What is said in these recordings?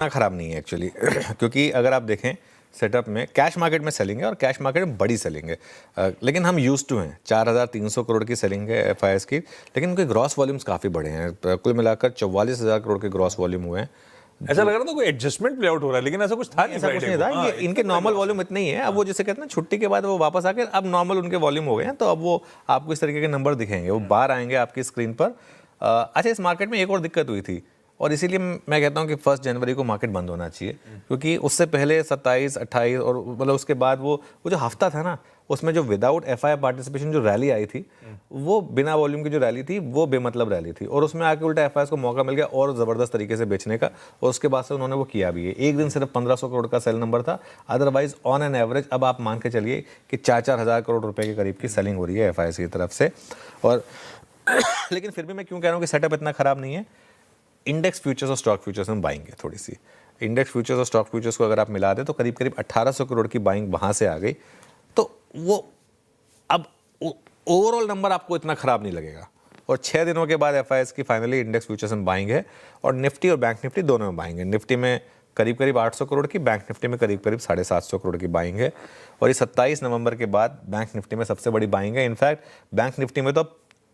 इतना ख़राब नहीं है एक्चुअली क्योंकि अगर आप देखें सेटअप में कैश मार्केट में सेलिंग है और कैश मार्केट में बड़ी सेलिंग है, लेकिन हम यूज्ड टू हैं 4,300 करोड़ की सेलिंग है एफआईएस की, लेकिन उनके ग्रॉस वॉल्यूम्स काफ़ी बड़े हैं। कुल मिलाकर 44,000 करोड़ के ग्रॉस वॉल्यूम हुए हैं। ऐसा लग रहा था कोई एडजस्टमेंट प्ले आउट हो रहा है, लेकिन ऐसा कुछ था नहीं। ऐसा कुछ नहीं था, ये इनके नॉर्मल वॉल्यूम इतने ही है। अब वो जैसे कहते हैं ना छुट्टी के बाद वो वापस आकर अब नॉर्मल उनके वॉल्यूम हो गए हैं, तो अब वो आपको इस तरीके के नंबर दिखेंगे, वो बाहर आएंगे आपकी स्क्रीन पर। अच्छा, इस मार्केट में एक और दिक्कत हुई थी और इसीलिए मैं कहता हूँ कि 1 जनवरी को मार्केट बंद होना चाहिए, क्योंकि उससे पहले 27, 28 और मतलब उसके बाद वो जो हफ्ता था ना, उसमें जो विदाउट एफआई पार्टिसिपेशन जो रैली आई थी, वो बिना वॉल्यूम की जो रैली थी वो बेमतलब रैली थी, और उसमें आके उल्टा एफआई को मौका मिल गया और ज़बरदस्त तरीके से बेचने का, और उसके बाद से उन्होंने वो किया भी है। एक दिन सिर्फ 1500 करोड़ का सेल नंबर था, अदरवाइज ऑन एन एवरेज अब आप मान के चलिए कि 4-4 हज़ार करोड़ रुपए के करीब की सेलिंग हो रही है एफआई की तरफ से। और लेकिन फिर भी मैं क्यों कह रहा हूँ कि सेटअप इतना ख़राब नहीं है। इंडेक्स फ्यूचर्स और स्टॉक फ्यूचर्स में बाइंग है थोड़ी सी। इंडेक्स फ्यूचर्स और स्टॉक फ्यूचर्स को अगर आप मिला दें तो करीब करीब 1800 करोड़ की बाइंग वहाँ से आ गई, तो वो अब ओवरऑल नंबर आपको इतना ख़राब नहीं लगेगा। और 6 दिनों के बाद एफआईएस की फाइनली इंडेक्स फ्यूचर्स में बाइंग है, और निफ्टी और बैंक निफ्टी दोनों में बाइंग है। निफ्टी में करीब करीब 800 करोड़ की, बैंक निफ्टी में करीब करीब 750 करोड़ की बाइंग है। और ये 27 नवंबर के बाद बैंक निफ्टी में सबसे बड़ी बाइंग है। इनफैक्ट बैंक निफ्टी में तो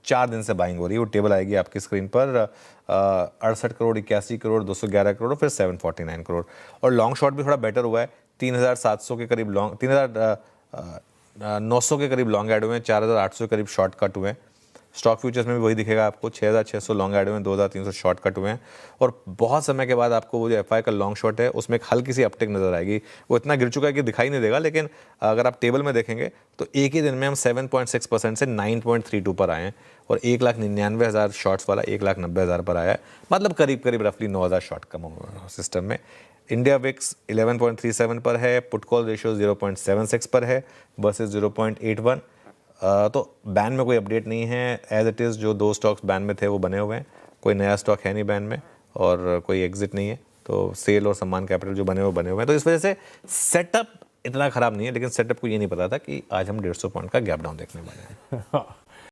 4 दिन से बाइंग हो रही है। वो टेबल आएगी आपकी स्क्रीन पर, 68 करोड़, 81 करोड़, 211 करोड़, फिर 749 करोड़। और लॉन्ग शॉट भी थोड़ा बेटर हुआ है, 3,700 के करीब लॉन्ग, 3,900 के करीब लॉन्ग ऐड हुए हैं, 4,800 के करीब शॉर्ट कट हुए हैं। स्टॉक फ्यूचर्स में भी वही दिखेगा आपको, 6,600 लॉन्ग ऐड हुए हैं, 2,300 शॉर्ट कट हुए हैं। और बहुत समय के बाद आपको वो जो एफआई का लॉन्ग शॉट है उसमें एक हल्की सी अपटिक नजर आएगी। वो इतना गिर चुका है कि दिखाई नहीं देगा, लेकिन अगर आप टेबल में देखेंगे तो एक ही दिन में हम 7.6% से 9.32 पर आए हैं, और 1,99,000 शॉर्ट्स वाला 1,90,000 पर आया है, मतलब करीब करीब रफली 9,000 शॉर्ट कम हुआ सिस्टम में। इंडिया विक्स 11.37 पर है, पुट कॉल रेशियो 0.76 पर है वर्सेस 0.81। तो बैन में कोई अपडेट नहीं है, एज इट इज़ जो 2 स्टॉक्स बैन में थे वो बने हुए हैं, कोई नया स्टॉक है नहीं बैन में, और कोई एग्जिट नहीं है। तो सेल और सम्मान कैपिटल जो बने हुए हैं। तो इस वजह से सेटअप इतना ख़राब नहीं है, लेकिन सेटअप को ये नहीं पता था कि आज हम 150 पॉइंट का गैप डाउन देखने वाले हैं।